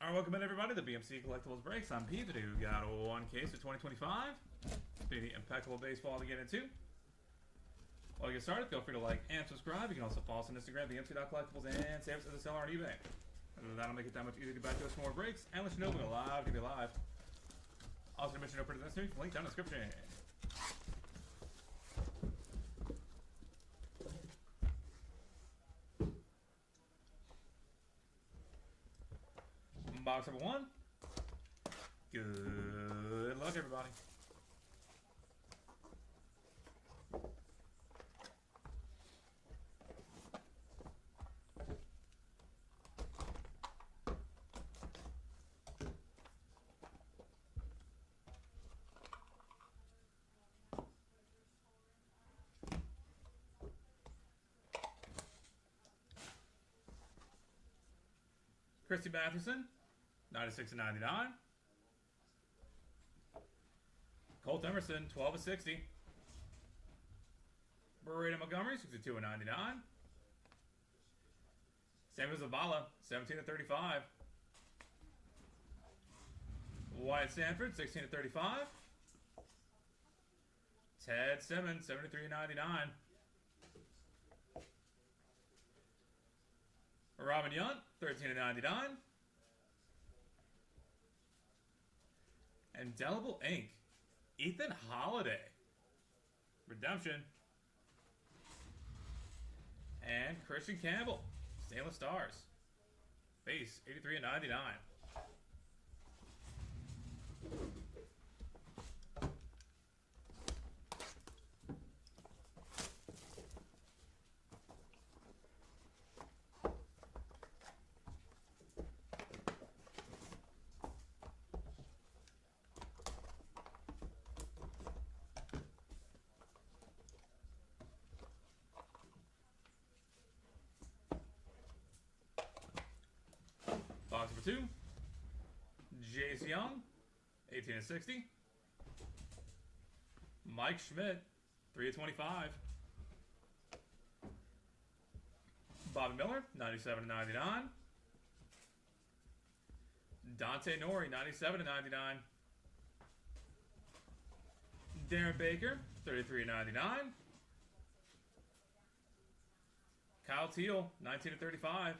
Alright, welcome in everybody to the BMC Collectibles Breaks. I'm Pete. Today we got one case of 2025. Pretty impeccable baseball to get into. While you get started, feel free to like and subscribe. You can also follow us on Instagram, BMC.collectibles, and save us as a seller on eBay. And that'll make it that much easier to get back to us for more breaks and let you know when we're live, to be live. Also, mention open to this week, link down in the description. Box number one. Good luck, everybody. Christy Mathewson, 96/99. Colt Emerson, 12/60. Brady Montgomery, 62/99. Samuel Zavala, 17/35. Wyatt Sanford, 16/35. Ted Simmons, 73/99. Robin Yount, 13/99. Indelible Ink, Ethan Holiday, Redemption. And Christian Campbell, Stainless Stars, base, 83/99. Box number 2. Jace Young, 18/60. Mike Schmidt, 3/25. Bobby Miller, 97/99. Dante Nori, 97/99. Darren Baker, 33/99. Kyle Teal, 19/35.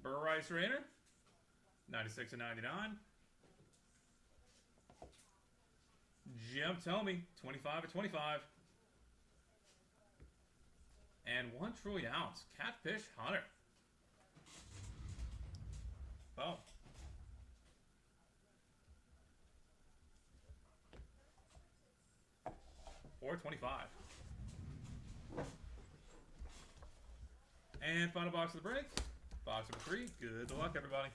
Bryce Rayner, 96/99. Jim Tomey, 25/25. And 1 trillion ounce Catfish Hunter. Oh. $4.25. And final box of the break. Box number 3. Good luck, everybody.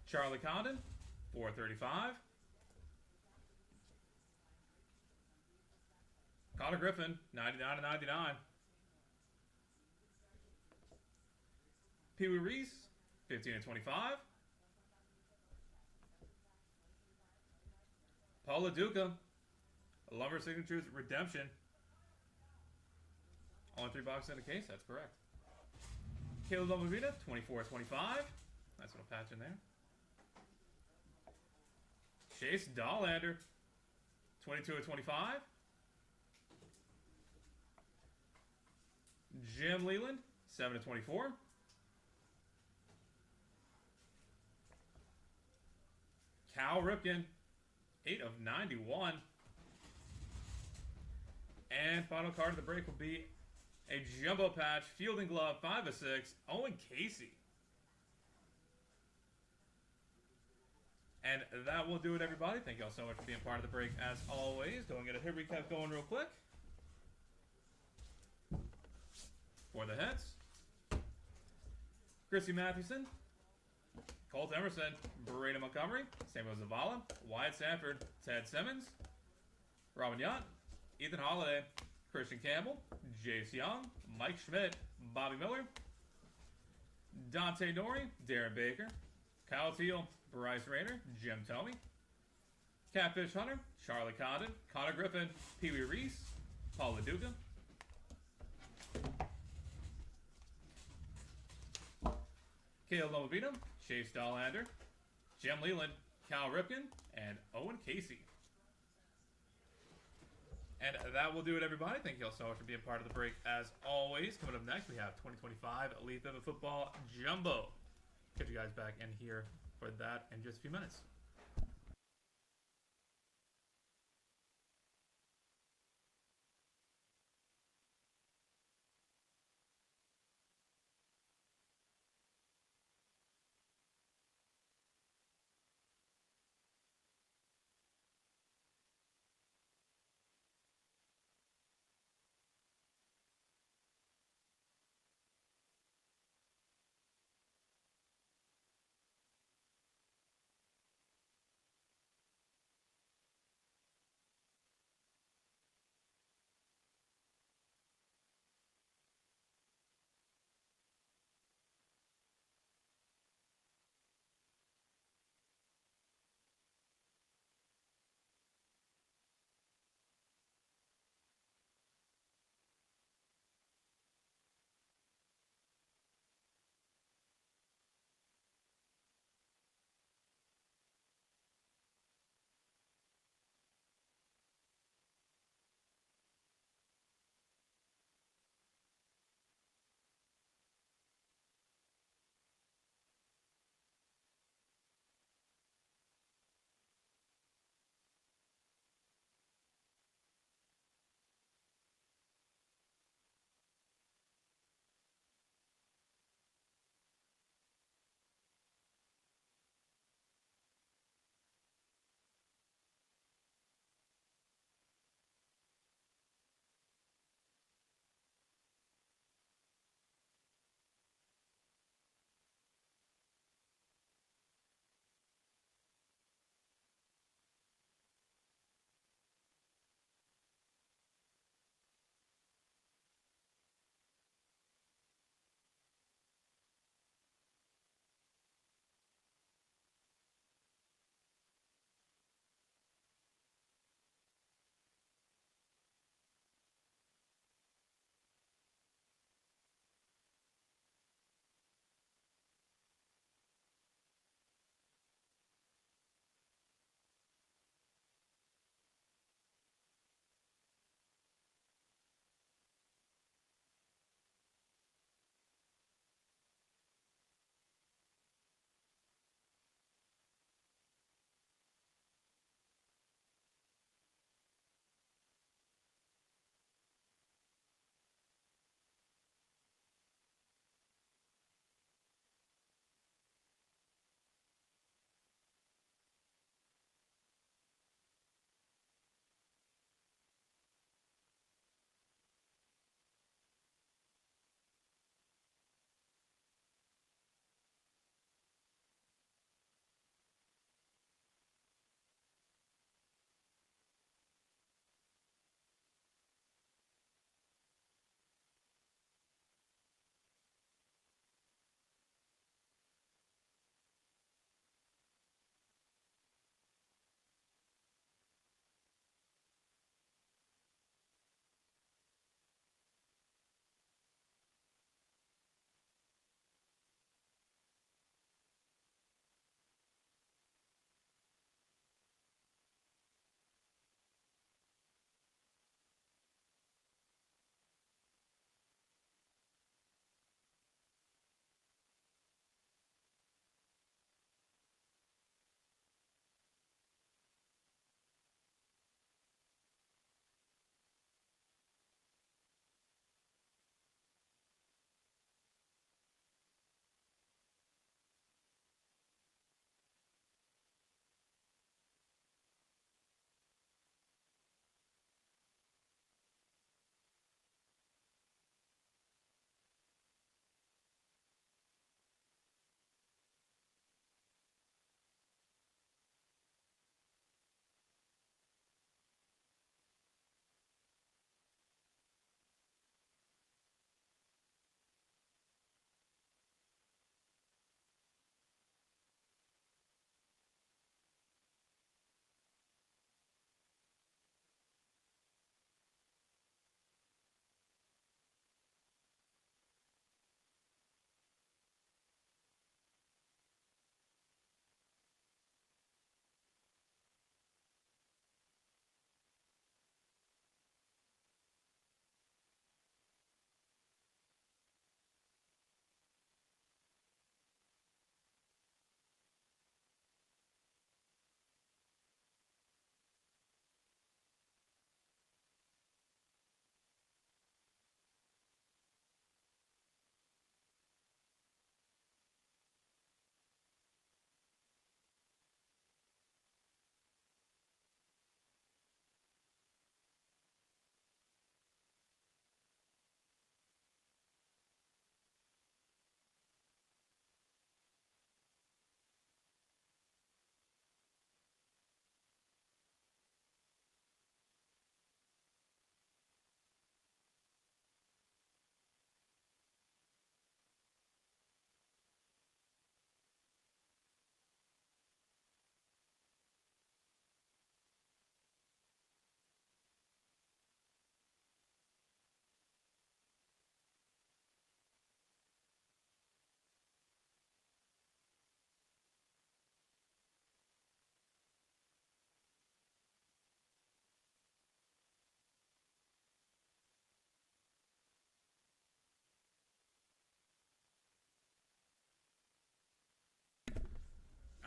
Charlie Condon, 4/35. Connor Griffin, 99/99. Pee Wee Reese, 15/25. Paula Duca, Lumber Signatures Redemption. Only 3 boxes in the case, that's correct. Caleb Lovavita, 24/25. Nice little patch in there. Chase Dollander, 22/25. Jim Leland, 7/24. Cal Ripken, 8/91. And final card of the break will be a jumbo patch, fielding glove, 5/6, Owen Casey. And that will do it, everybody. Thank you all so much for being part of the break, as always. Go and get a hit recap going real quick. For the hits, Christy Mathewson, Colt Emerson, Brady Montgomery, Samuel Zavala, Wyatt Sanford, Ted Simmons, Robin Yount, Ethan Holiday, Christian Campbell, Jace Young, Mike Schmidt, Bobby Miller, Dante Nori, Darren Baker, Kyle Teal, Bryce Rayner, Jim Tomey, Catfish Hunter, Charlie Condon, Connor Griffin, Pee Wee Reese, Paul LaDuca, Caleb Lomovino, Chase Dallander, Jim Leland, Cal Ripken, and Owen Casey. And that will do it, everybody. Thank you all so much for being part of the break. As always, coming up next, we have 2025 Elite Pivot Football Jumbo. Get you guys back in here for that in just a few minutes.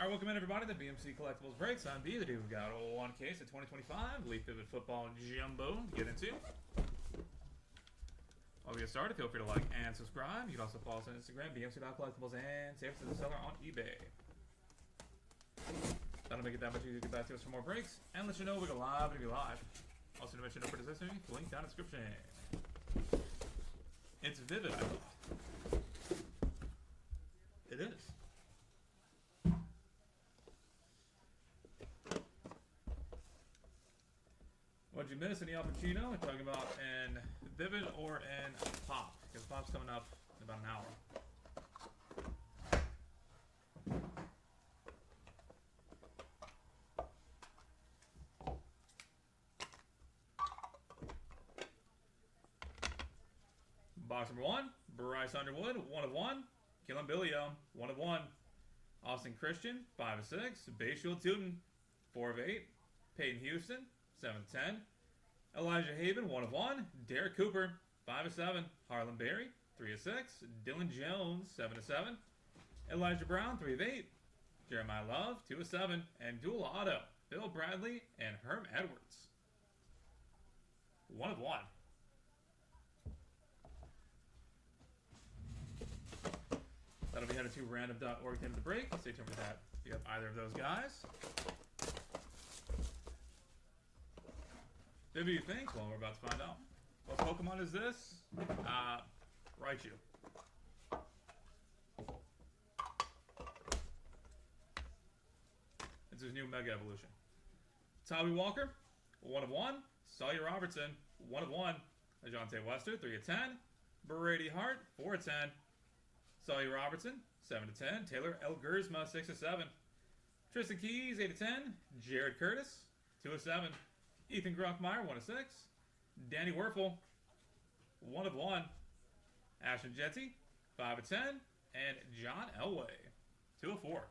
Alright, welcome in everybody to BMC Collectibles Breaks. I'm B, the dude. We've got one case of 2025 Leaf Vivid Football Jumbo to get into. While we get started, feel free to like and subscribe. You can also follow us on Instagram, BMC.collectibles, and save us as a seller on eBay. That'll make it that much easier to get back to us for more breaks and let you know we go live and be live. Also to mention no participation, link down in the description. It's vivid, I thought. It is. What'd you miss? Any Al Pacino? We're talking about in Vivid or in Pop, because Pop's coming up in about an hour. Box number 1, Bryce Underwood, 1 of 1. Killin Billio, 1 of 1. Austin Christian, 5 of 6. Bayshul Tootin, 4 of 8. Peyton Houston, 7 of 10. Elijah Haven, 1 of 1. Derek Cooper, 5 of 7. Harlan Berry, 3 of 6. Dylan Jones, 7 of 7. Elijah Brown, 3 of 8. Jeremiah Love, 2 of 7. And dual auto, Bill Bradley and Herm Edwards, 1 of 1. That'll be headed to random.org at the end of the break. Stay tuned for that if you have either of those guys. Who do you think? Well, we're about to find out. What Pokemon is this? Raichu. It's his new Mega Evolution. Tommy Walker, 1 of 1. Sawyer Robertson, 1 of 1. Ajante Wester, 3 of 10. Brady Hart, 4 of 10. Sawyer Robertson, 7 of 10. Taylor Elgersma, 6 of 7. Tristan Keys, 8 of 10. Jared Curtis, 2 of 7. Ethan Gronkmeyer, 1 of 6. Danny Werfel, 1 of 1. Ashton Jetty, 5 of 10. And John Elway, 2 of 4.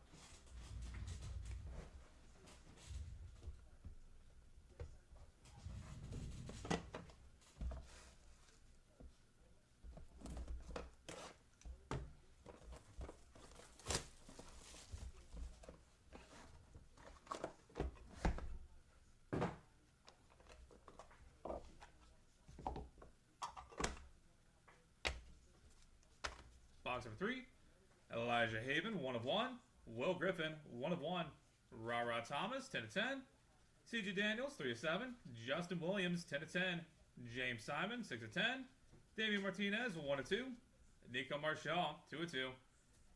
Box number 3, Elijah Haven, 1 of 1. Will Griffin, 1 of 1. Ra Thomas, 10 of 10. CJ Daniels, 3 of 7. Justin Williams, 10 of 10. James Simon, 6 of 10. Damian Martinez, 1 of 2. Nico Marshall, 2 of 2.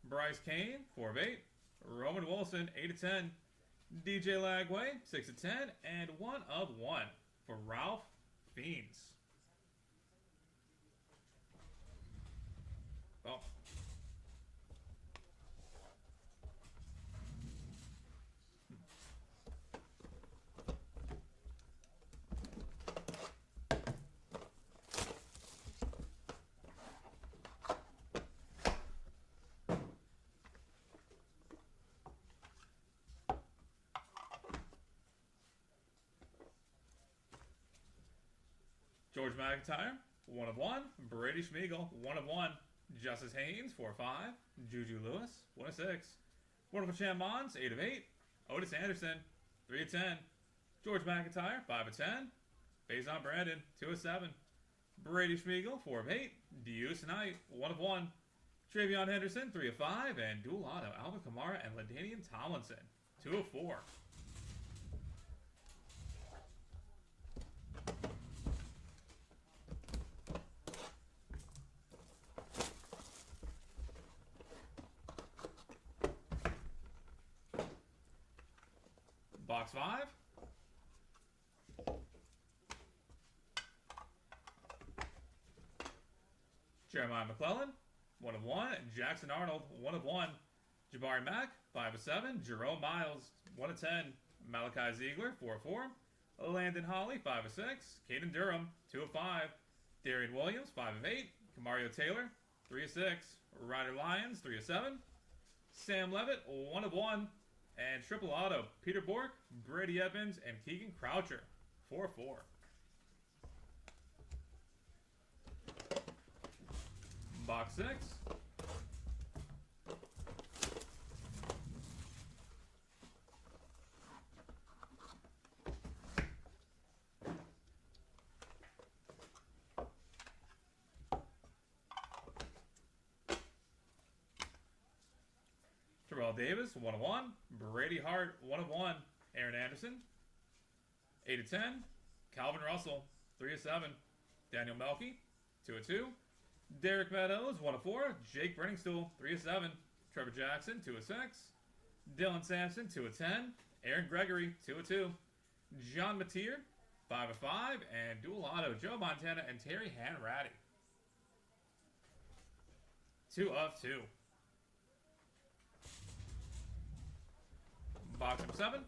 Bryce Kane, 4 of 8. Roman Wilson, 8 of 10. DJ Lagway, 6 of 10. And 1 of 1 for Ralph Fiennes. Oh. George McIntyre, 1 of 1. Brady Schmiegel, 1 of 1. Justice Haynes, 4 of 5. Juju Lewis, 1 of 6. Wonderful Champ Mons, 8 of 8. Otis Anderson, 3 of 10. George McIntyre, 5 of 10. Faison Brandon, 2 of 7. Brady Schmiegel, 4 of 8. Deuce Knight, 1 of 1. Travion Henderson, 3 of 5. And dual auto, Alvin Kamara and LaDainian Tomlinson, 2 of 4. Box 5. Jeremiah McClellan, 1 of 1. Jackson Arnold, 1 of 1. Jabari Mack, 5 of 7. Jerome Miles, 1 of 10. Malachi Ziegler, 4 of 4. Landon Holly, 5 of 6. Caden Durham, 2 of 5. Darian Williams, 5 of 8. Kamario Taylor, 3 of 6. Ryder Lyons, 3 of 7. Sam Levitt, 1 of 1. And triple auto, Peter Bork, Brady Evans, and Keegan Croucher, 4 of 4. Box 6. Terrell Davis, 1 of 1. Brady Hart, 1 of 1. Aaron Anderson, 8 of 10. Calvin Russell, 3 of 7. Daniel Melky, 2 of 2. Derek Meadows, 1 of 4. Jake Brenningstool, 3 of 7. Trevor Jackson, 2 of 6. Dylan Sampson, 2 of 10. Aaron Gregory, 2 of 2. John Mateer, 5 of 5. And dual auto, Joe Montana and Terry Hanratty, 2 of 2. Box number 7.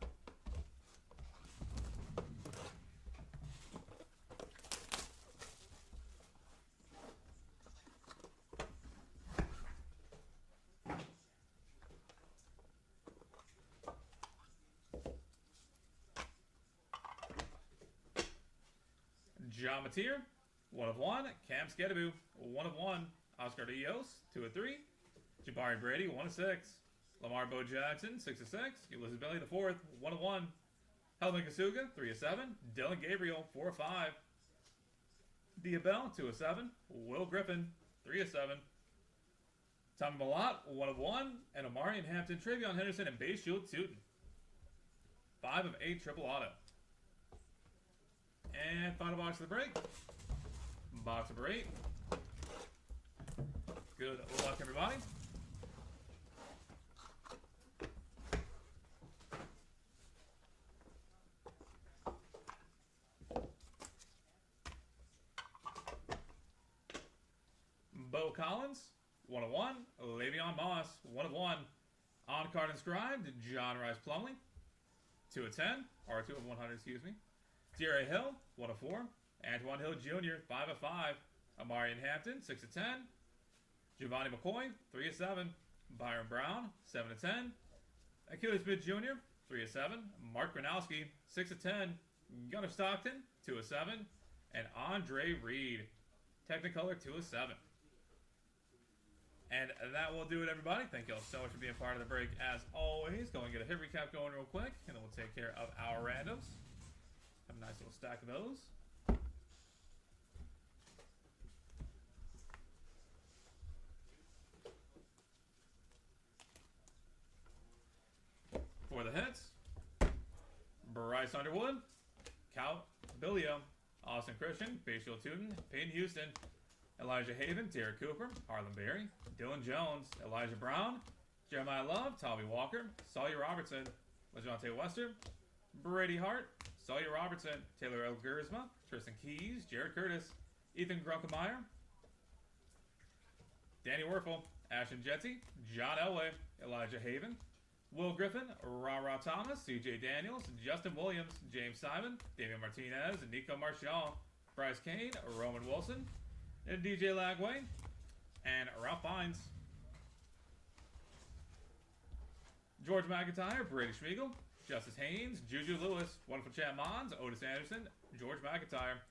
John Mateer, 1 of 1. Cam Skedaboo, 1 of 1. Oscar Dios, 2 of 3. Jabari Brady, 1 of 6. Lamar Bo Jackson, 6 of 6. Ulysses Bailey, the 4th, 1 of 1. Helman Kasuga, 3 of 7. Dylan Gabriel, 4 of 5. Diabell, 2 of 7. Will Griffin, 3 of 7. Tommy Malott, 1 of 1. And Amari Hampton, Travion Henderson, and Base Shield Tootin, 5 of 8 triple auto. And final box of the break. Box number 8. Good luck, everybody. Bo Collins, 1 of 1. Le'Veon Moss, 1 of 1. On card inscribed, John Rice Plumlee, 2 of 10. Or 2 of 100, excuse me. Jerry Hill, 1 of 4. Antoine Hill Jr., 5 of 5. Amari Hampton, 6 of 10. Giovanni McCoy, 3 of 7. Byron Brown, 7 of 10. Achilles Smith Jr., 3 of 7. Mark Gronowski, 6 of 10. Gunnar Stockton, 2 of 7. And Andre Reed, Technicolor, 2 of 7. And that will do it, everybody. Thank you all so much for being part of the break. As always, go and get a hit recap going real quick, and then we'll take care of our randoms. Have a nice little stack of those. For the hits, Bryce Underwood, Cal Billio, Austin Christian, Facial Tootin, Peyton Houston, Elijah Haven, Derek Cooper, Harlan Berry, Dylan Jones, Elijah Brown, Jeremiah Love, Tommy Walker, Sawyer Robertson, LeJontay Wester, Brady Hart, Sawyer Robertson, Taylor Elguerzma, Tristan Keys, Jared Curtis, Ethan Grunkemeyer, Danny Werfel, Ashton Jetty, John Elway, Elijah Haven, Will Griffin, Ra Thomas, CJ Daniels, Justin Williams, James Simon, Damian Martinez, Nico Marshall, Bryce Kane, Roman Wilson, and DJ Lagway, and Ralph Fiennes. George McIntyre, Brady Schmiegel, Justice Haynes, Juju Lewis, Wonderful Chat Mons, Otis Anderson, George McIntyre,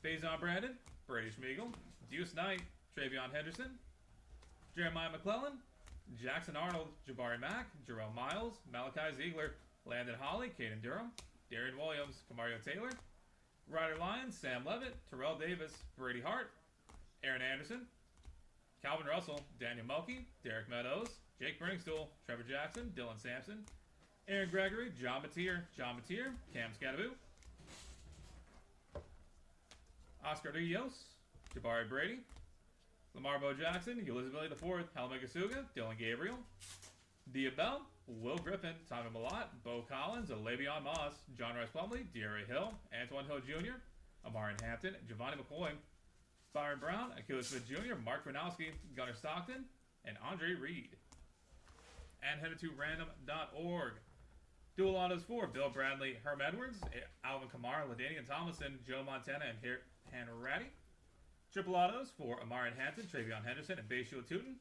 Faison Brandon, Brady Schmiegel, Deuce Knight, Travion Henderson, Jeremiah McClellan, Jackson Arnold, Jabari Mack, Jerome Miles, Malachi Ziegler, Landon Holly, Caden Durham, Darian Williams, Kamario Taylor, Ryder Lyons, Sam Levitt, Terrell Davis, Brady Hart, Aaron Anderson, Calvin Russell, Daniel Melky, Derek Meadows, Jake Brenningstool, Trevor Jackson, Dylan Sampson, Aaron Gregory, John Mateer, Cam Skedaboo, Oscar Dios, Jabari Brady, Lamar Bo Jackson, Ulysses Bailey the 4th, Helman Kasuga, Dylan Gabriel, Diabell, Will Griffin, Tommy Malott, Bo Collins, Le'Veon Moss, John Rice Plumlee, D.R.A. Hill, Antoine Hill Jr., Amari Hampton, Giovanni McCoy, Byron Brown, Achilles Smith Jr., Mark Gronowski, Gunnar Stockton, and Andre Reed. And headed to random.org. Dual autos for Bill Bradley, Herm Edwards, Alvin Kamara, LaDainian Tomlinson, Joe Montana, and Hanratty. Triple autos for Amari Hampton, Travion Henderson, and Base Shield Tootin.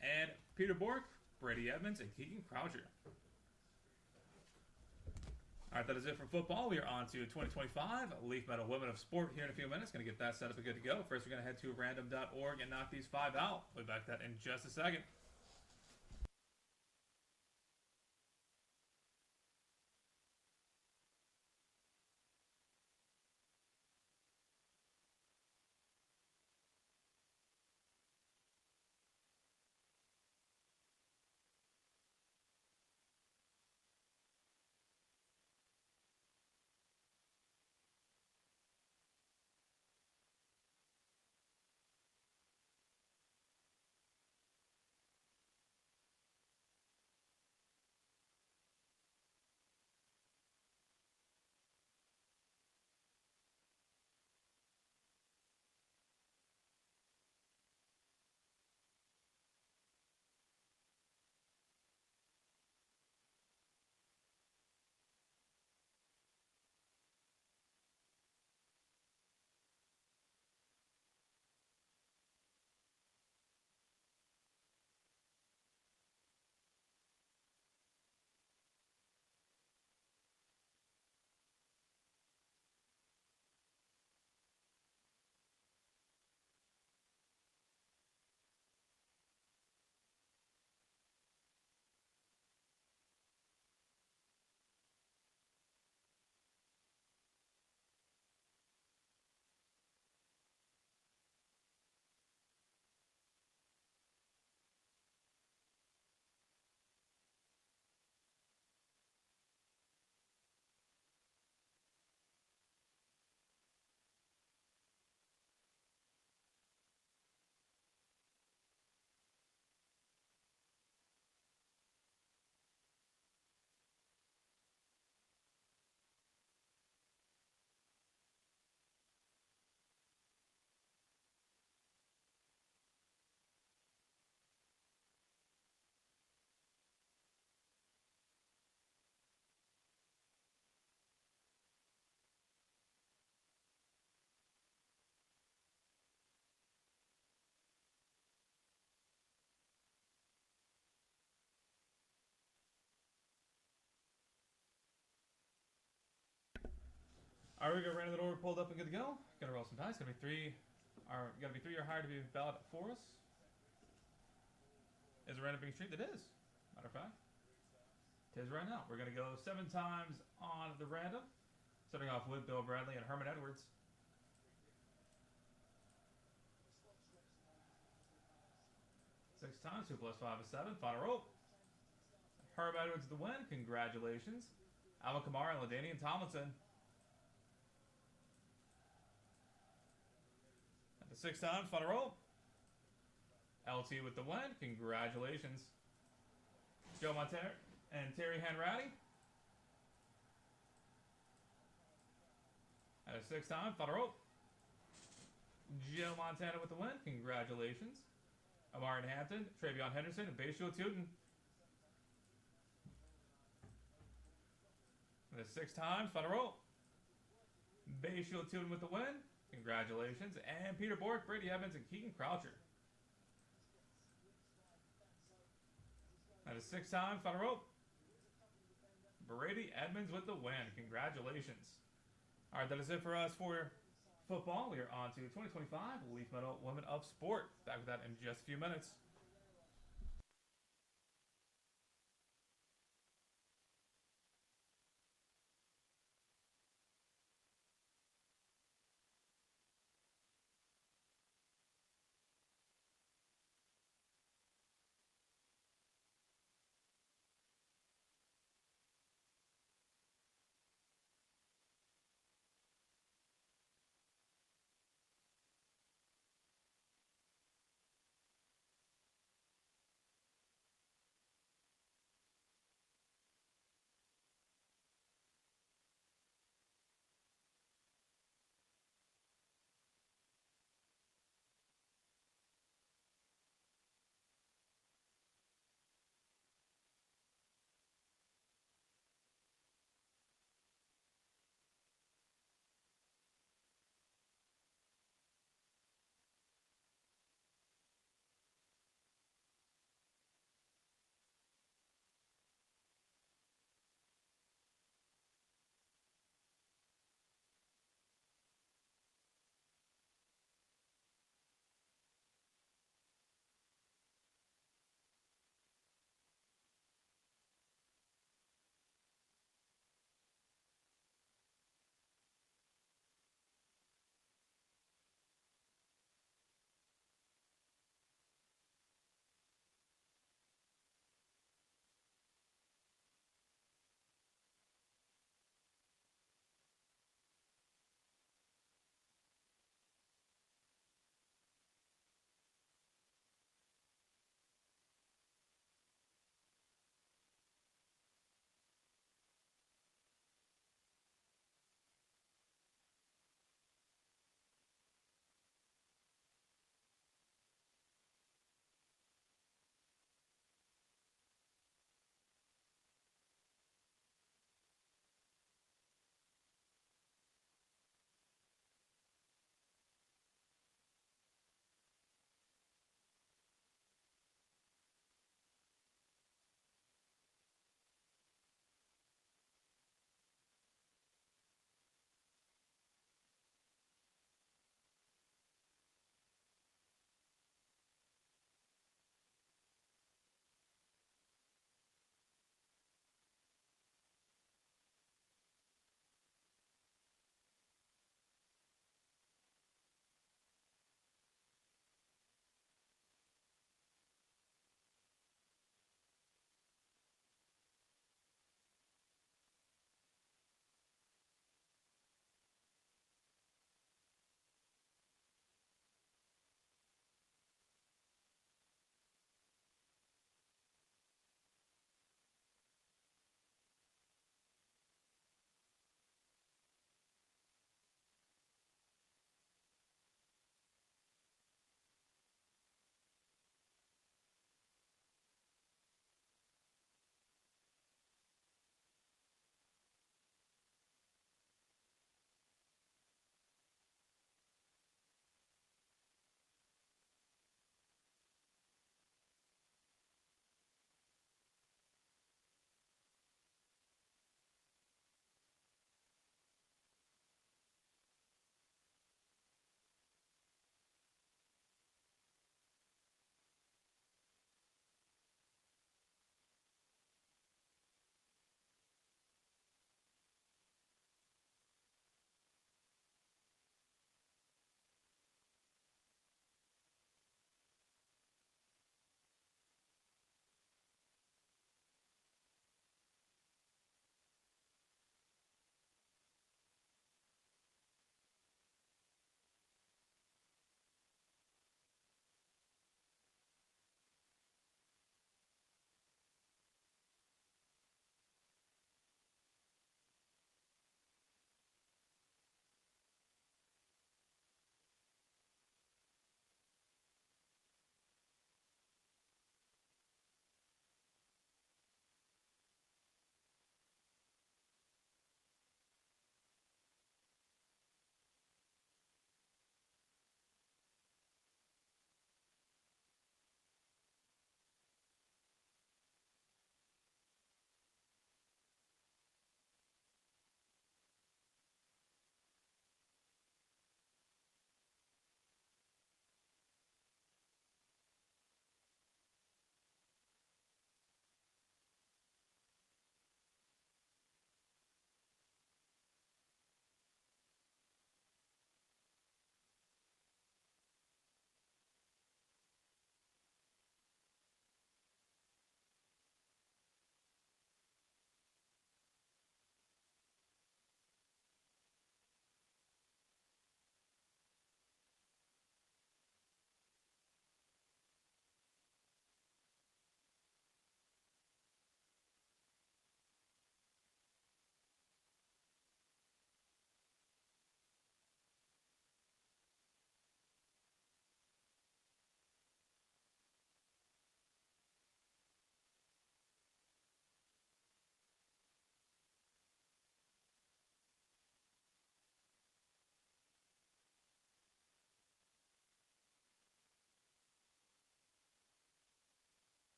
And Peter Bork, Brady Evans, and Keegan Croucher. Alright, that is it for football. We are on to 2025 Leaf Metal Women of Sport here in a few minutes. Going to get that set up and good to go. First, we're going to head to random.org and knock these 5 out. We'll be back to that in just a second. Alright, we got random the door pulled up and good to go. Gotta roll some dice. Gotta be three or higher to be valid for us. Is a random being streamed? It is. Matter of fact. It is right now. We're gonna go 7 times on the random. Starting off with Bill Bradley and Herman Edwards. Six times, 2 plus 5 is 7. Final roll. Herb Edwards the win. Congratulations. Alvin Kamara and LaDainian Tomlinson. At the 6 times, final roll. LT with the win. Congratulations. Joe Montana and Terry Hanratty. At a 6 times, final roll. Joe Montana with the win. Congratulations. Amari Hampton, Travion Henderson, and Bayshua Tootin. The 6 times, final roll. Bayshua Tootin with the win. Congratulations. And Peter Bork, Brady Evans, and Keegan Croucher. That is 6 times, final roll. Brady Edmonds with the win. Congratulations. Alright, that is it for us for football. We are on to 2025 Leaf Metal Women of Sport. Back with that in just a few minutes.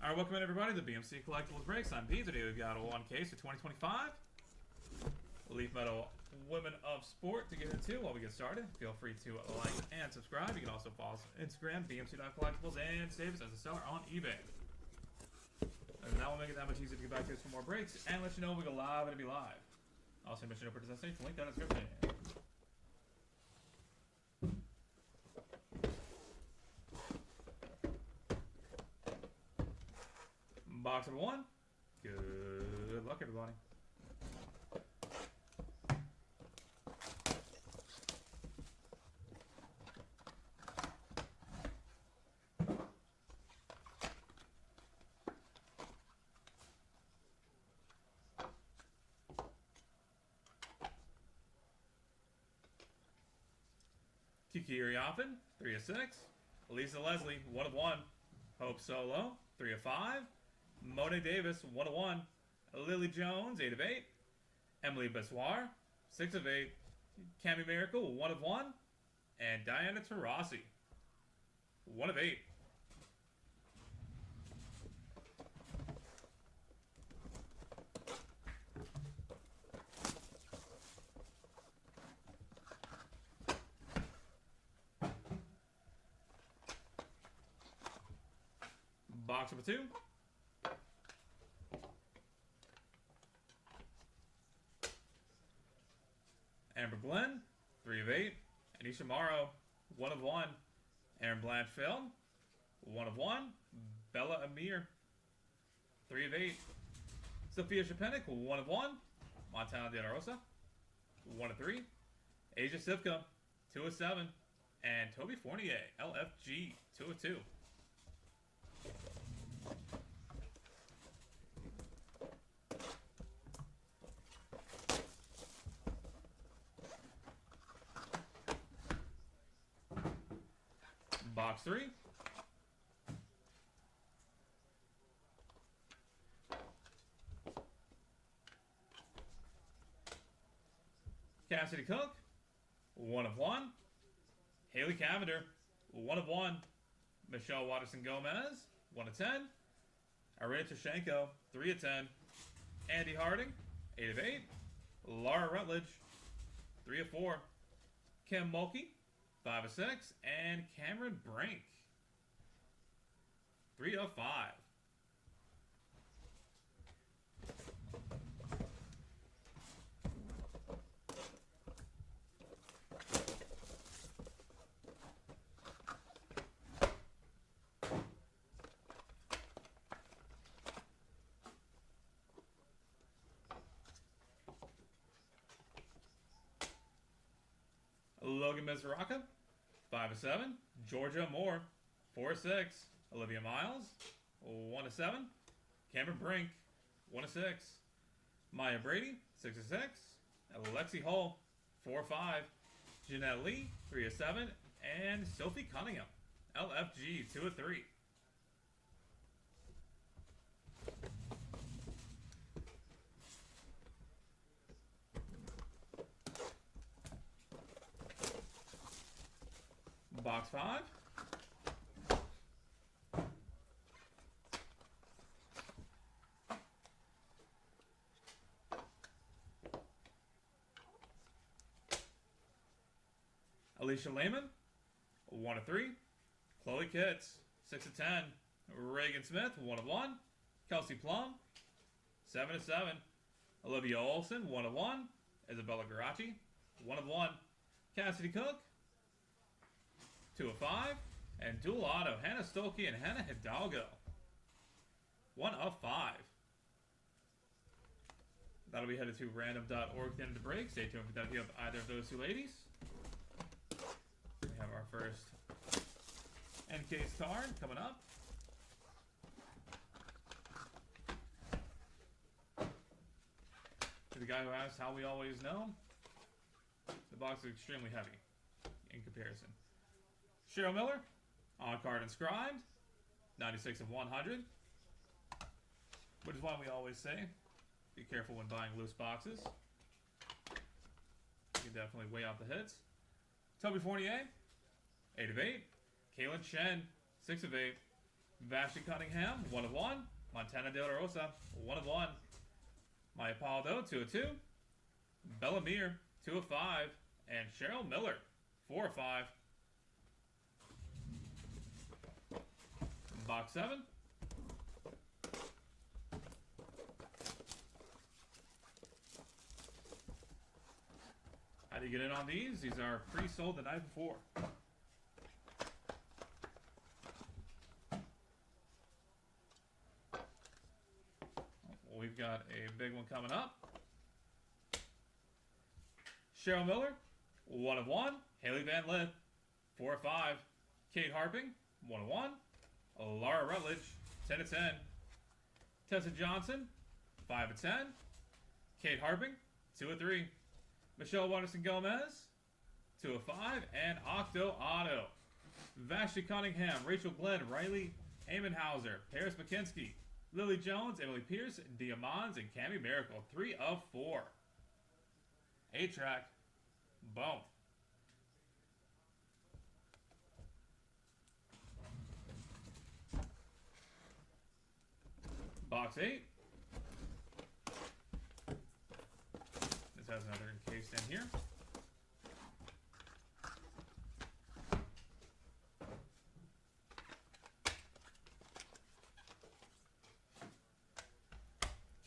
Alright, welcome in everybody to the BMC Collectibles Breaks. I'm Pete. Today we've got one case for 2025. Leaf Metal Women of Sport to get into while we get started. Feel free to like and subscribe. You can also follow us on Instagram, BMC.collectibles, and save us as a seller on eBay. And that will make it that much easier to get back to us for more breaks and let you know when we go live and it'll be live. Also, mention no purchase destination, link down in the description. Box number 1. Good luck, everybody. Kiki Iriafen, 3 of 6. Lisa Leslie, 1 of 1. Hope Solo, 3 of 5. Monet Davis, 1 of 1. Lily Jones, 8 of 8. Emily Bessoir, 6 of 8. Cami Miracle, 1 of 1. And Diana Taurasi, 1 of 8. Box number 2. Amber Glenn, 3 of 8. Anisha Morrow, 1 of 1. Aaron Blanchfield, 1 of 1. Bella Amir, 3 of 8. Sophia Shapenik, 1 of 1. Montana De La Rosa, 1 of 3. Asia Sivka, 2 of 7. And Toby Fournier, LFG, 2 of 2. Box 3. Cassidy Cook, 1 of 1. Haley Cavender, 1 of 1. Michelle Watterson Gomez, 1 of 10. Arina Tashenko, 3 of 10. Andy Harding, 8 of 8. Laura Rutledge, 3 of 4. Kim Mulkey, 5 of 6, and Cameron Brink, 3 of 5. Logan Mizuraka, 5 of 7. Georgia Moore, 4 of 6. Olivia Miles, 1 of 7. Cameron Brink, 1 of 6. Maya Brady, 6 of 6. Alexi Hull, 4 of 5. Jeanette Lee, 3 of 7. And Sophie Cunningham, LFG, 2 of 3. Box 5. Alicia Lehman, 1 of 3. Chloe Kitts, 6 of 10. Reagan Smith, 1 of 1. Kelsey Plum, 7 of 7. Olivia Olson, 1 of 1. Isabella Garachi, 1 of 1. Cassidy Cook, 2 of 5. And dual auto, Hannah Stolke and Hannah Hidalgo, 1 of 5. That'll be headed to random.org at the end of the break. Stay tuned for that if you have either of those two ladies. We have our first end case card coming up. To the guy who asked how we always know, the box is extremely heavy in comparison. Cheryl Miller, on card inscribed, 96 of 100. Which is why we always say, be careful when buying loose boxes. You can definitely weigh out the hits. Toby Fournier, 8 of 8. Kaylin Chen, 6 of 8. Vashti Cunningham, 1 of 1. Montana De La Rosa, 1 of 1. Maya Paldo, 2 of 2. Bellamere, 2 of 5. And Cheryl Miller, 4 of 5. Box 7. How do you get in on these? These are pre-sold the night before. We've got a big one coming up. Cheryl Miller, 1 of 1. Haley Van Lith, 4 of 5. Kate Harping, 1 of 1. Laura Rutledge, 10 of 10. Tessa Johnson, 5 of 10. Kate Harping, 2 of 3. Michelle Watterson Gomez, 2 of 5. And Octo Auto. Vashti Cunningham, Rachel Glenn, Riley Amenhauser, Paris McKinsky, Lily Jones, Emily Pierce, Diamants, and Cammie Miracle, 3 of 4. 8-track. Boom. Box 8. This has another encased in here.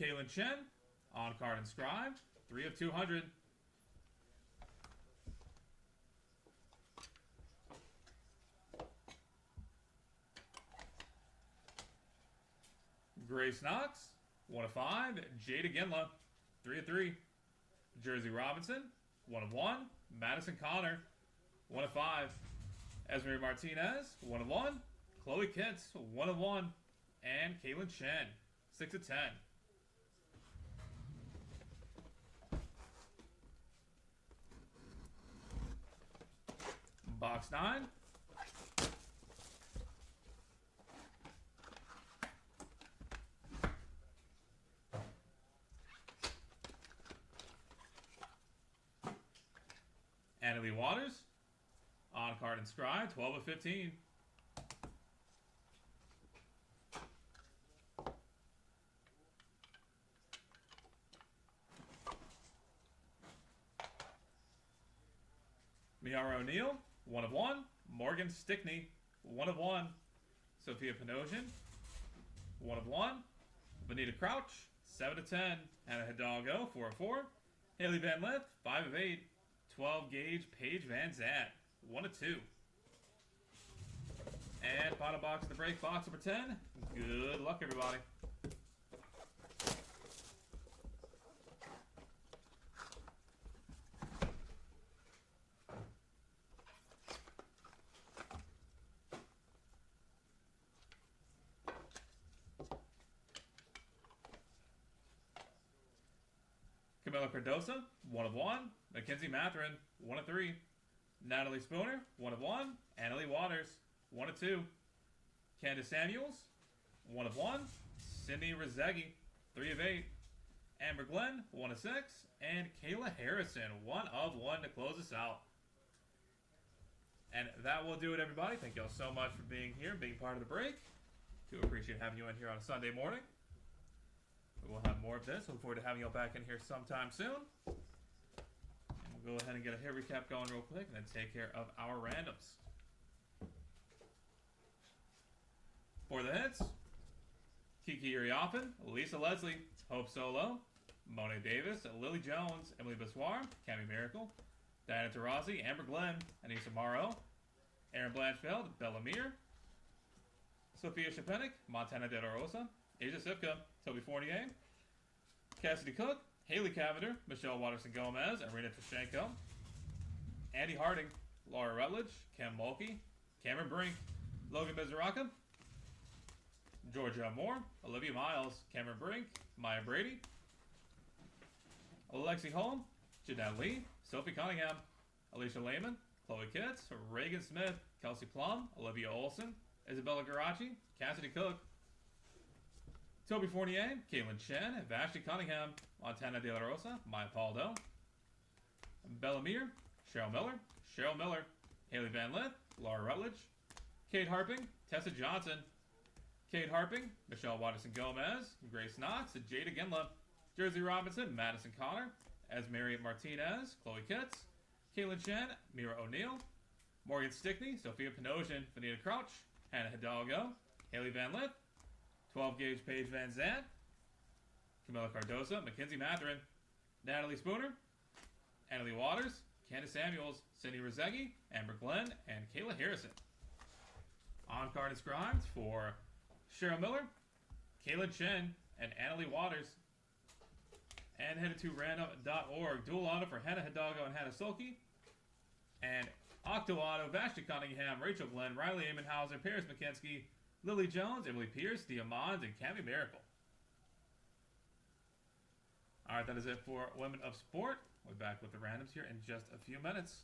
Kaylin Chen, on card inscribed, 3 of 200. Grace Knox, 1 of 5. Jada Ginla, 3 of 3. Jersey Robinson, 1 of 1. Madison Connor, 1 of 5. Esme Martinez, 1 of 1. Chloe Kitts, 1 of 1. And Kaylin Chen, 6 of 10. Box 9. Annalie Waters, on card inscribed, 12 of 15. Miara O'Neill, 1 of 1. Morgan Stickney, 1 of 1. Sophia Panosian, 1 of 1. Bonita Crouch, 7 of 10. Hannah Hidalgo, 4 of 4. Haley Van Lith, 5 of 8. 12 gauge Paige Van Zandt, 1 of 2. And final box of the break, box number 10. Good luck, everybody. Camila Cardosa, 1 of 1. Mackenzie Matherin, 1 of 3. Natalie Spooner, 1 of 1. Annalie Waters, 1 of 2. Candace Samuels, 1 of 1. Cindy Rezzeggi, 3 of 8. Amber Glenn, 1 of 6. And Kayla Harrison, 1 of 1 to close us out. And that will do it, everybody. Thank you all so much for being here, being part of the break. Do appreciate having you in here on a Sunday morning. We'll have more of this. Look forward to having you all back in here sometime soon. And we'll go ahead and get a hit recap going real quick and then take care of our randoms. For the hits, Kiki Iriafen, Lisa Leslie, Hope Solo, Monet Davis, Lily Jones, Emily Bissoir, Cammie Miracle, Diana Taurasi, Amber Glenn, Anissa Morrow, Erin Blanchfield, Bellamere, Sophia Shapenik, Montana De La Rosa, Asia Sipka, Toby Fournier, Cassidy Cook, Haley Cavender, Michelle Watterson Gomez, Irina Trashenko, Andy Harding, Laura Rutledge, Kim Mulkey, Cameron Brink, Logan Bezaraka, Georgia Moore, Olivia Miles, Cameron Brink, Maya Brady, Alexi Holm, Jeanette Lee, Sophie Cunningham, Alicia Lehman, Chloe Kitts, Reagan Smith, Kelsey Plum, Olivia Olson, Isabella Garachi, Cassidy Cook, Toby Fournier, Caitlin Chen, Vashti Cunningham, Montana De La Rosa, Maya Paldo, Bellamere, Cheryl Miller, Haley Van Lith, Laura Rutledge, Kate Harping, Tessa Johnson, Cade Harping, Michelle Watterson-Gomez, Grace Knox, Jada Ginla, Jersey Robinson, Madison Connor, Esmery Martinez, Chloe Kitts, Caitlin Chen, Mira O'Neill, Morgan Stickney, Sophia Panosian, Vanita Crouch, Hannah Hidalgo, Haley Van Lith, 12-gauge Paige Van Zandt, Camila Cardosa, Mackenzie Matherin, Natalie Spooner, Annalie Waters, Candace Samuels, Cindy Rezegi, Amber Glenn, and Kayla Harrison. On-card inscribed for Cheryl Miller, Kayla Chen, and Annalie Waters. And headed to random.org. Dual auto for Hannah Hidalgo and Hannah Sulky. And Octo auto, Vashti Cunningham, Rachel Glenn, Riley Amenhauser, Paris McKenzie, Lily Jones, Emily Pierce, Diamond, and Cami Miracle. Alright, that is it for Women of Sport. We'll be back with the randoms here in just a few minutes.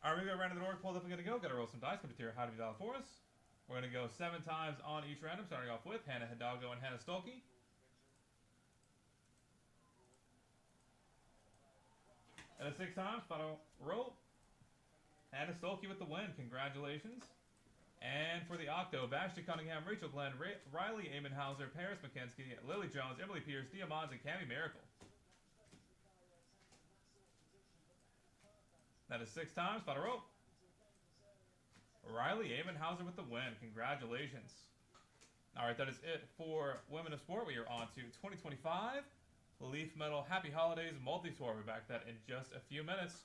Alright, we're going to go around the door, pulled up, we're going to go. Got to roll some dice, come to how to be valid for us. We're going to go 7 times on each random, starting off with Hannah Hidalgo and Hannah Stolke. And a 6 times, final roll. Hannah Stolke with the win, congratulations. And for the Octo, Vashti Cunningham, Rachel Glenn, Riley Amenhauser, Paris McKenzie, Lily Jones, Emily Pierce, Diamond, and Cami Miracle. That is 6 times, final roll. Riley Amenhauser with the win, congratulations. Alright, that is it for Women of Sport. We are on to 2025 Leaf Metal Happy Holidays Multi-Tour. We'll be back to that in just a few minutes.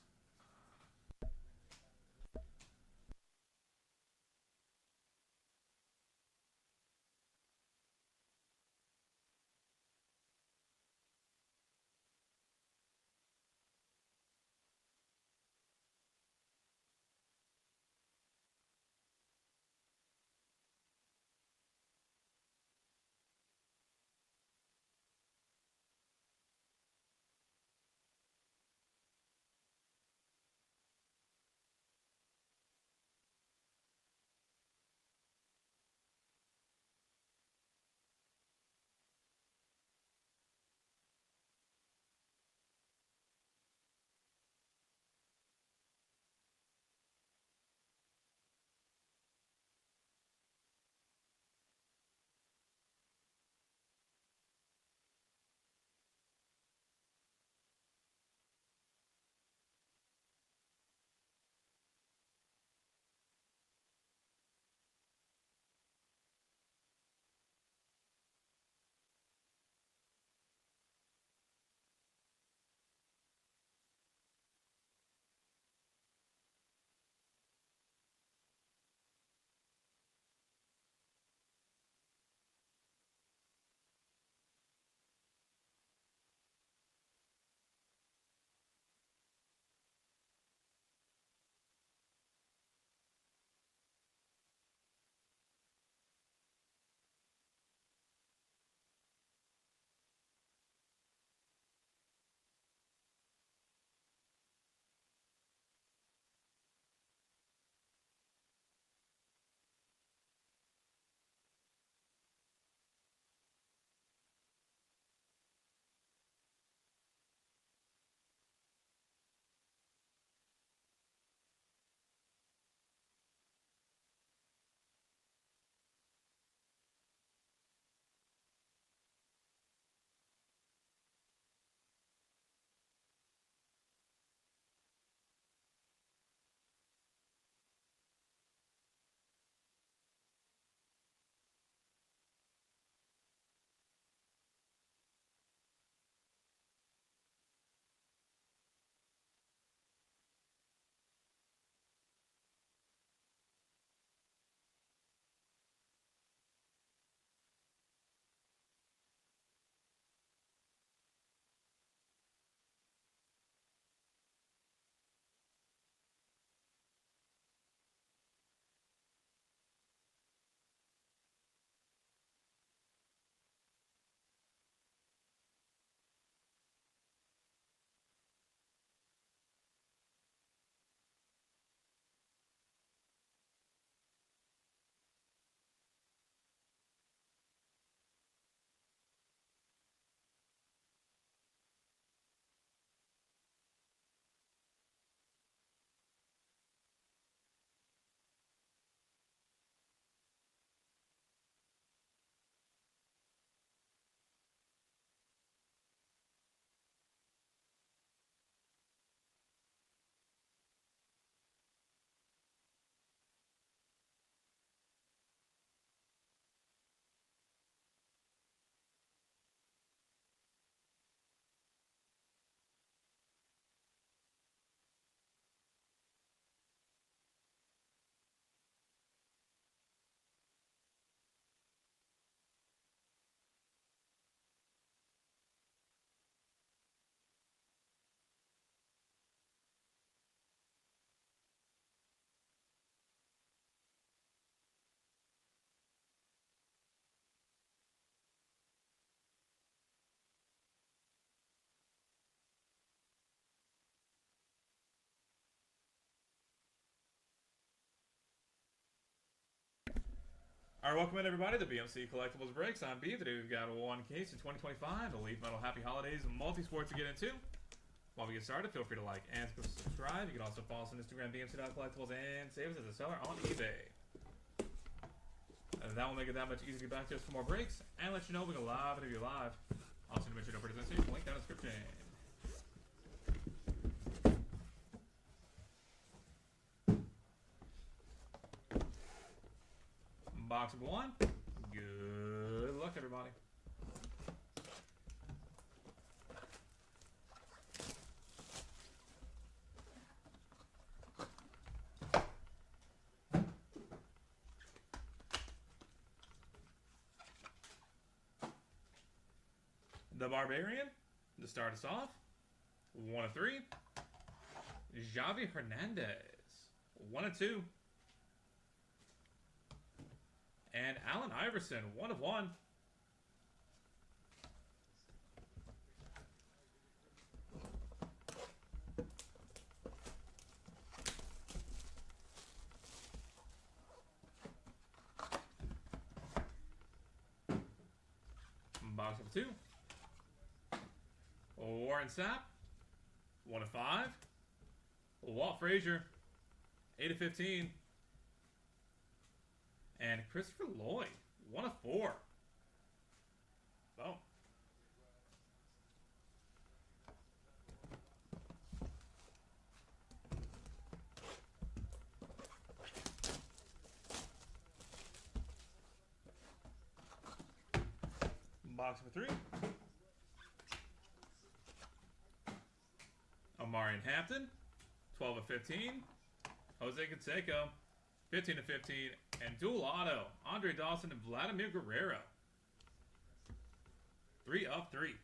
Alright, welcome in everybody to BMC Collectibles Breaks. I'm B. Today we've got one case of 2025 Elite Metal Happy Holidays Multi-Sports to get into. While we get started, feel free to like and subscribe. You can also follow us on Instagram, BMC.collectibles, and save us as a seller on eBay. And that will make it that much easier to get back to us for more breaks and let you know we go live and if you're live. Also, to mention no participation, link down in the description. Box number one. Good luck, everybody. The Barbarian, to start us off. 1 of 3. Javi Hernandez. 1 of 2. And Allen Iverson, 1 of 1. Box of 2. Warren Sapp, 1 of 5. Walt Frazier, 8 of 15. And Christopher Lloyd, 1 of 4. Boom. Box number 3. Omarion Hampton, 12 of 15. Jose Canseco, 15 of 15. And dual auto, Andre Dawson and Vladimir Guerrero. 3 of 3.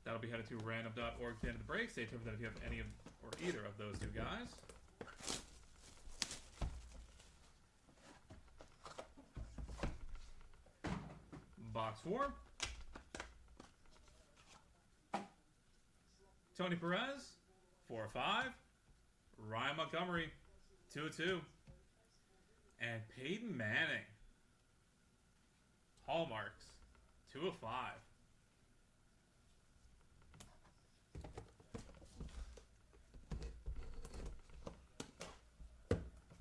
That'll be headed to random.org at the end of the break. Stay tuned for that if you have any of or either of those two guys. Box 4. Tony Perez, 4 of 5. Ryan Montgomery, 2 of 2. And Peyton Manning, Hallmarks, 2 of 5.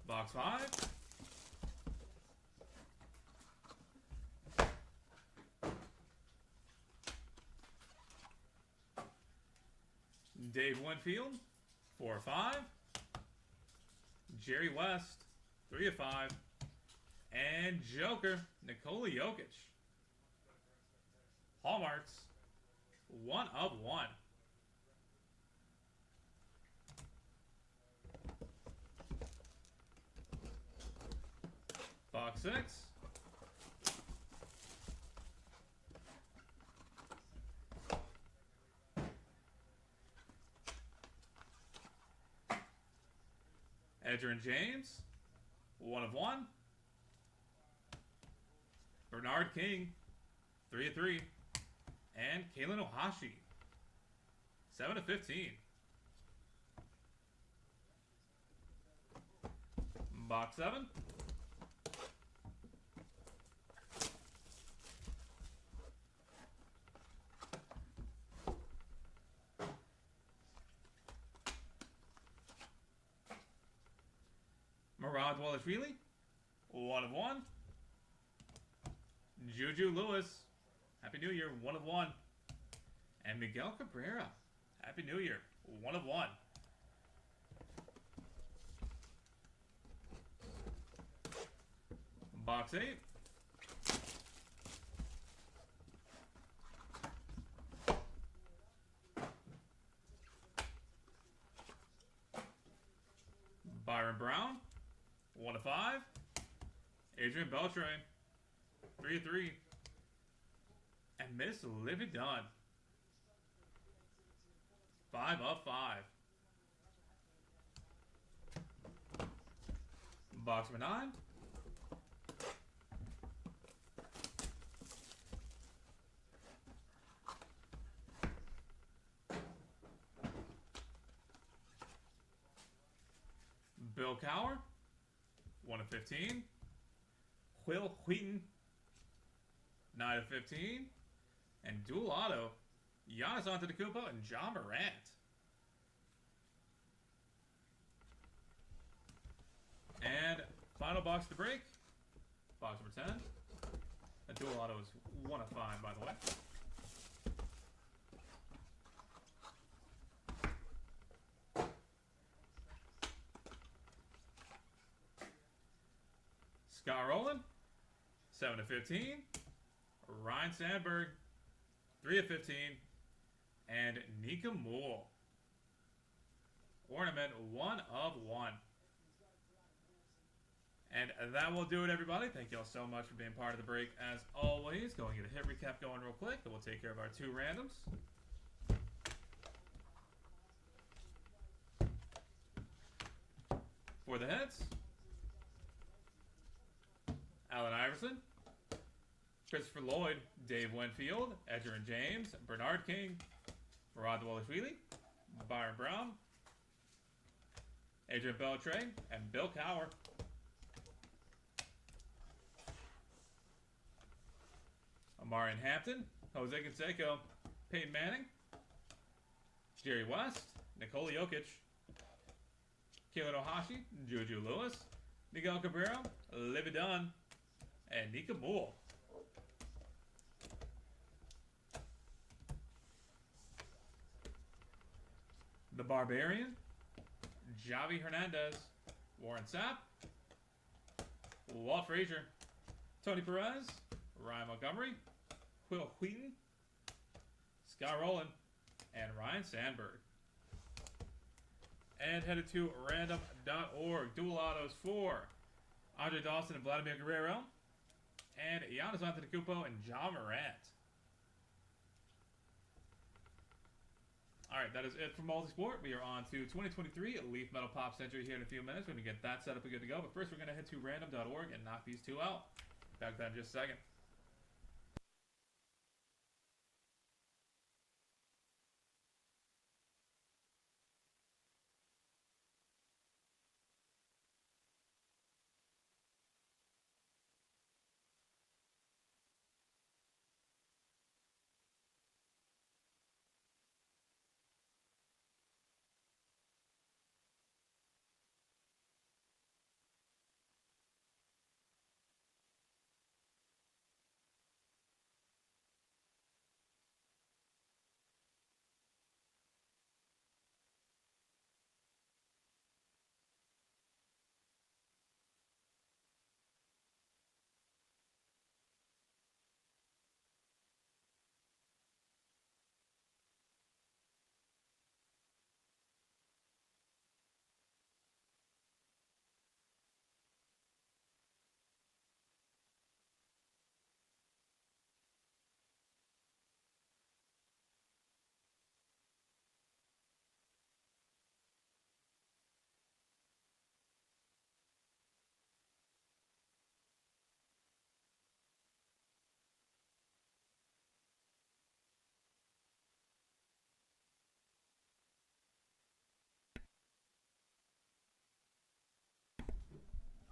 Box 5. Dave Winfield, 4 of 5. Jerry West, 3 of 5. And Joker, Nikola Jokic. Hallmarks, 1 of 1. Box 6. Edgerrin James, 1 of 1. Bernard King, 3 of 3. And Kalen Ohashi, 7 of 15. Box 7. Murad Walashvili, 1 of 1. Juju Lewis, Happy New Year, 1 of 1. And Miguel Cabrera, Happy New Year, 1 of 1. Box 8. Byron Brown, 1 of 5. Adrian Beltre, 3 of 3. And Miss Livy Dunn, 5 of 5. Box number 9. Bill Cowher, 1 of 15. Will Wheaton, 9 of 15. And dual auto, Giannis Antetokounmpo and Ja Morant. And final box to break, box number 10. A dual auto is 1 of 5, by the way. Scott Rowland, 7 of 15. Ryan Sandberg, 3 of 15. And Nika Moore, ornament 1 of 1. And that will do it, everybody. Thank you all so much for being part of the break. As always, going to get a hit recap going real quick, and we'll take care of our 2 randoms. For the hits, Allen Iverson, Christopher Lloyd, Dave Winfield, Edgerrin James, Bernard King, Murad Dwalishvili, Byron Brown, Adrian Beltre, and Bill Cowher. Amarian Hampton, Jose Canseco, Peyton Manning, Jerry West, Nikola Jokic, Keelan Ohashi, Juju Lewis, Miguel Cabrera, Livy Dunn, and Nika Moore. The Barbarian, Javi Hernandez, Warren Sapp, Walt Frazier, Tony Perez, Ryan Montgomery, Will Wheaton, Scott Rowland, and Ryan Sandberg. And headed to random.org. Dual autos for Andre Dawson and Vladimir Guerrero, and Giannis Antetokounmpo and Ja Morant. Alright, that is it for Multisport. We are on to 2023 Leaf Metal Pop Century here in a few minutes. We're going to get that set up and good to go. But first, we're going to head to random.org and knock these 2 out. Back to that in just a second.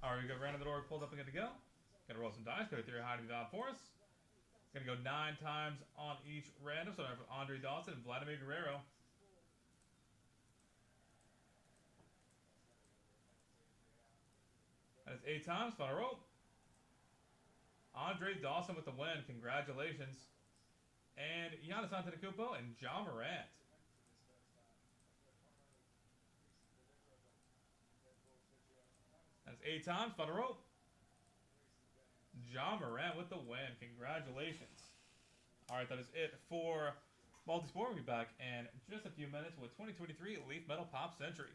Alright, we got random.org pulled up and good to go. Gonna roll some dice, go through how to be valid for us. Gonna go 9 times on each random. So I have Andre Dawson and Vladimir Guerrero. That is 8 times. Final roll. Andre Dawson with the win. Congratulations. And Giannis Antetokounmpo and Ja Morant. That's 8 times. Final roll. Ja Morant with the win. Congratulations. Alright, that is it for Multisport. We'll be back in just a few minutes with 2023 Leaf Metal Pop Century.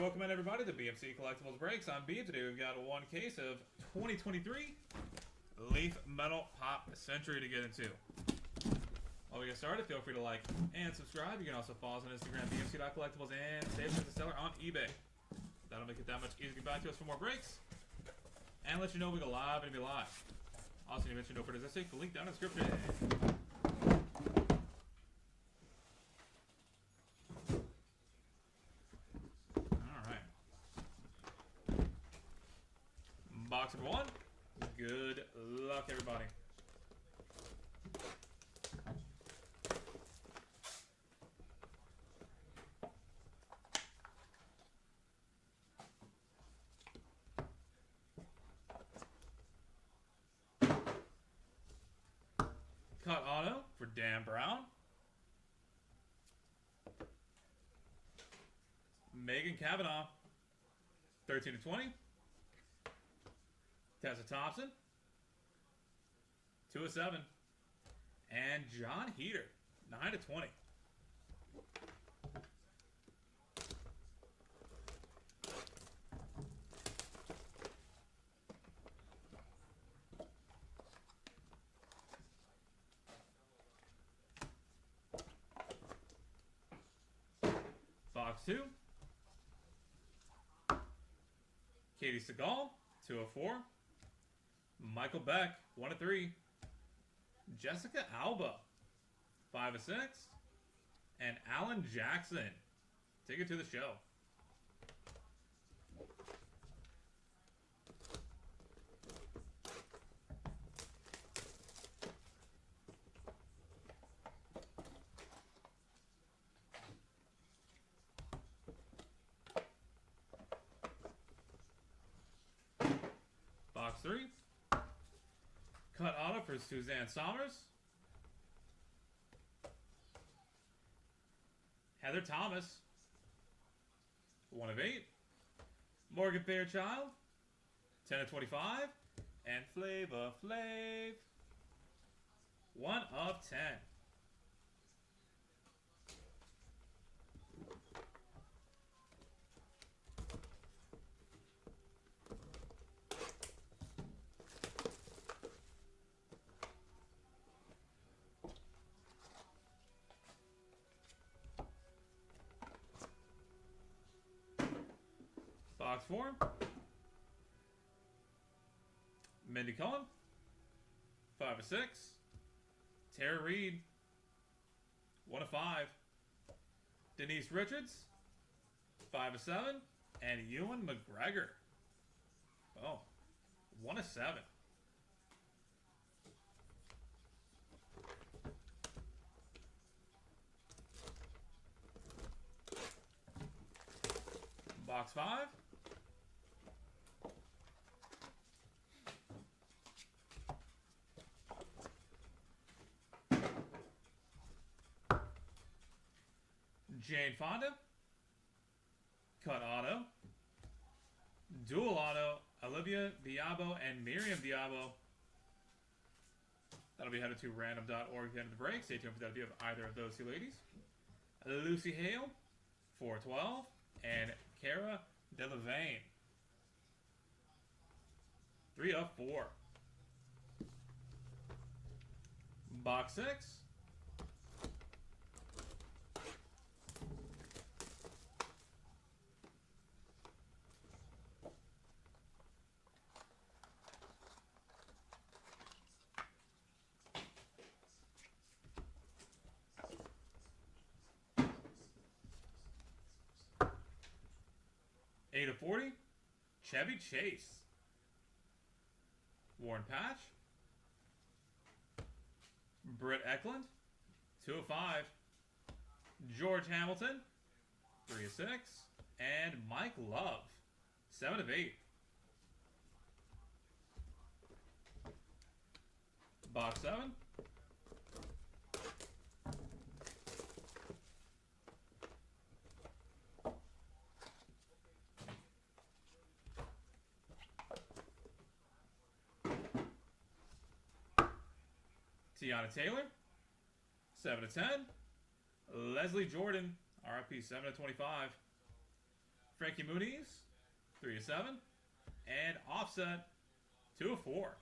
Alright, welcome in everybody to BMC Collectibles Breaks. I'm B. Today we've got one case of 2023 Leaf Metal Pop Century to get into. While we get started, feel free to like and subscribe. You can also follow us on Instagram, bmc.collectibles, and save as a seller on eBay. That'll make it that much easier to get back to us for more breaks. And let you know we go live and be live. Also, you mentioned no for this the link down in the description. Alright. Box number one. Good luck, everybody. Cut auto for Dan Brown. Megan Cavanaugh, 13/20. Tessa Thompson, 2/7. And John Heater, 9/20. Box 2. Katie Seagal, 2/4. Michael Beck, 1/3. Jessica Alba, 5/6. And Alan Jackson, take it to the show. Box 3. Cut auto for Suzanne Somers. Heather Thomas, 1/8. Morgan Fairchild, 10/25. And Flava Flav, 1/10. Box 4. Mindy Cohen, 5/6. Tara Reid, 1/5. Denise Richards, 5/7. And Ewan McGregor, 1/7. Box 5. Jane Fonda, cut auto. Dual auto, Olivia Diabo and Miriam Diabo. That'll be headed to random.org at the end of the break. Stay tuned for that if you have either of those two ladies. Lucy Hale, 4/12. And Cara Delevingne, 3/4. Box 6. $8/40. Chevy Chase. Warren Patch. Britt Eklund, 2/5. George Hamilton, 3/6. And Mike Love, 7/8. Box 7. Tiana Taylor, 7/10. Leslie Jordan, RIP, 7/25. Frankie Muniz, 3 of 7. And Offset, 2 of 4.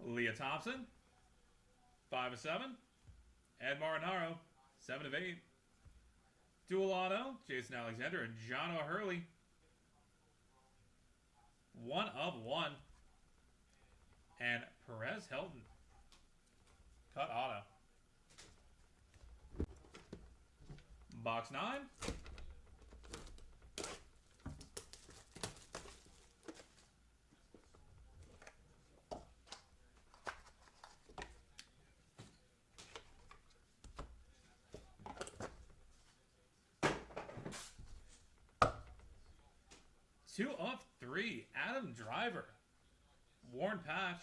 Leah Thompson, 5 of 7. Ed Marinaro, 7 of 8. Dual auto, Jason Alexander and John O'Hurley, 1 of 1. And Perez Hilton, cut auto. Box 9. Two of 3, Adam Driver. Worn patch.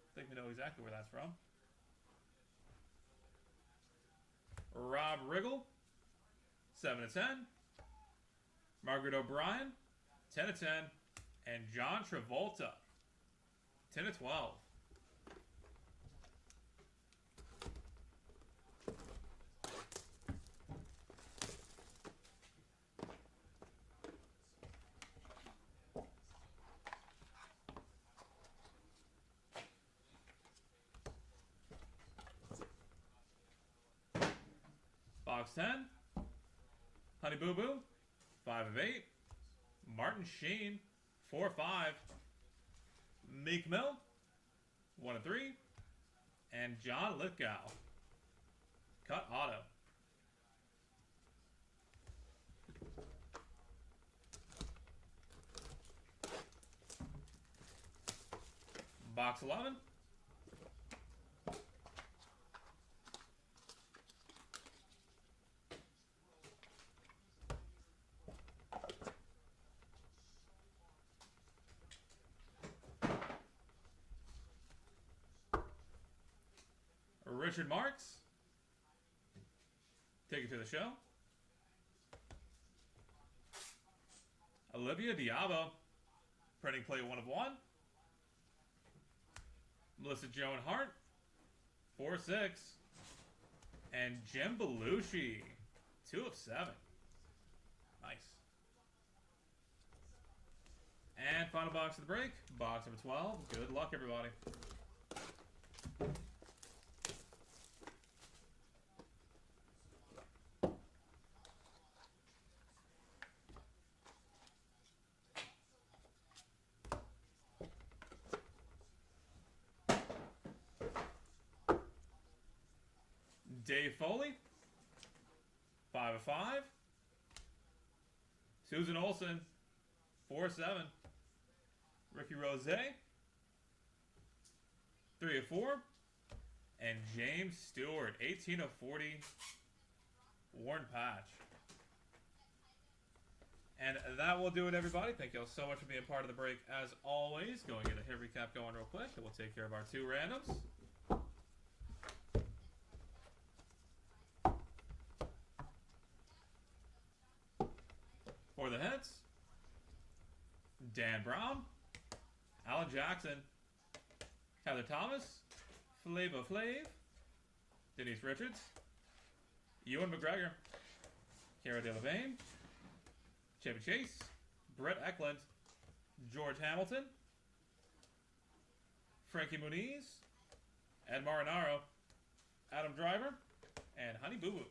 I think we know exactly where that's from. Rob Riggle, 7 of 10. Margaret O'Brien, 10 of 10. And John Travolta, 10 of 12. Box 10, Honey Boo Boo, 5 of 8. Martin Sheen, 4 of 5. Meek Mill, 1 of 3. And John Lithgow, cut auto. Box 11. Richard Marks, take it to the show. Olivia Diabo, printing plate 1 of 1. Melissa Joan Hart, 4 of 6. And Jim Belushi, 2 of 7. Nice. And final box of the break, box number 12. Good luck, everybody. Dave Foley, 5 of 5. Susan Olsen, 4 of 7. Ricky Rose, 3 of 4. And James Stewart, 18 of 40. Worn patch. And that will do it, everybody. Thank you all so much for being part of the break. As always, going to get a hit recap going real quick, and we'll take care of our 2 randoms. For the hits, Dan Brown, Alan Jackson, Heather Thomas, Flava Flav, Denise Richards, Ewan McGregor, Cara Delevingne, Chevy Chase, Brett Eklund, George Hamilton, Frankie Muniz, Ed Marinaro, Adam Driver, and Honey Boo Boo.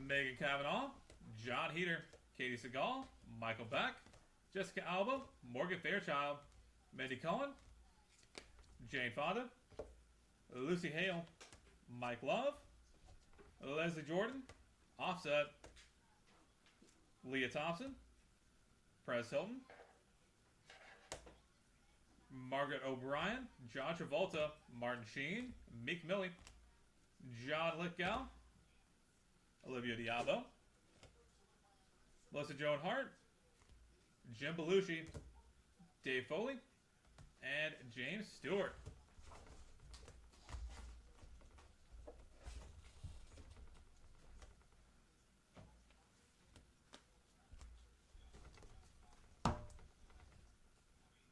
Megan Cavanaugh, John Heater, Katie Seagal, Michael Beck, Jessica Alba, Morgan Fairchild, Mandy Cohen, Jane Fonda, Lucy Hale, Mike Love, Leslie Jordan, Offset, Leah Thompson, Perez Hilton, Margaret O'Brien, John Travolta, Martin Sheen, Meek Millie, John Lithgow, Olivia Diabo, Melissa Joan Hart, Jim Belushi, Dave Foley, and James Stewart.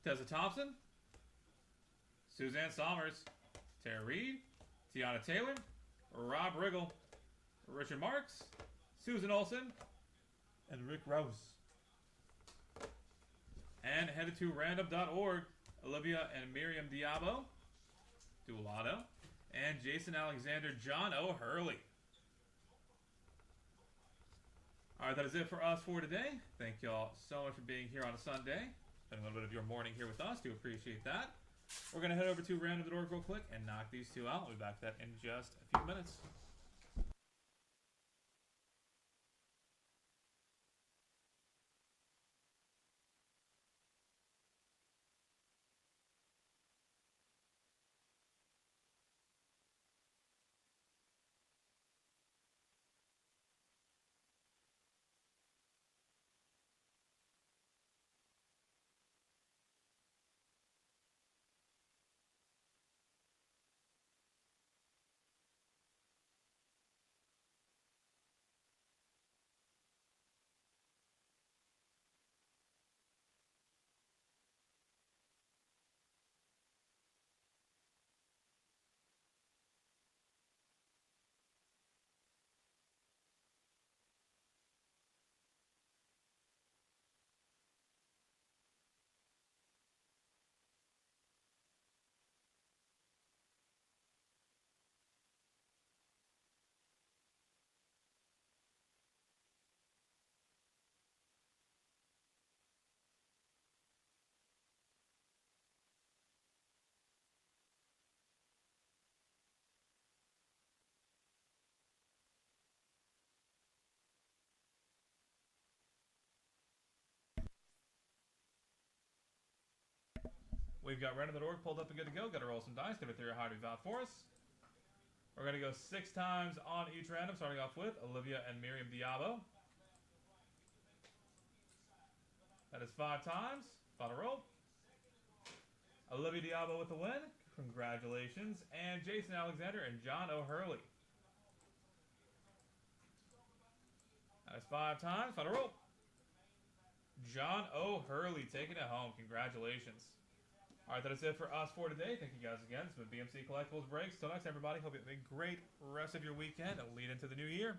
Tessa Thompson, Suzanne Somers, Tara Reid, Tiana Taylor, Rob Riggle, Richard Marks, Susan Olsen, and Rick Rouse. And headed to random.org, Olivia and Miriam Diabo, Dualato, and Jason Alexander, John O'Hurley. Alright, that is it for us for today. Thank y'all so much for being here on a Sunday. Spending a little bit of your morning here with us. Do appreciate that. We're going to head over to random.org real quick and knock these two out. We'll be back to that in just a few minutes. We've got random.org pulled up and good to go. Got to roll some dice. Give it through how to vouch for us. We're going to go 6 times on each random, starting off with Olivia and Miriam Diabo. That is 5 times. Final roll. Olivia Diabo with the win. Congratulations. And Jason Alexander and John O'Hurley. That is 5 times. Final roll. John O'Hurley taking it home. Congratulations. Alright, that is it for us for today. Thank you guys again. This has been BMC Collectibles Breaks. Till next, everybody. Hope you have a great rest of your weekend and lead into the new year.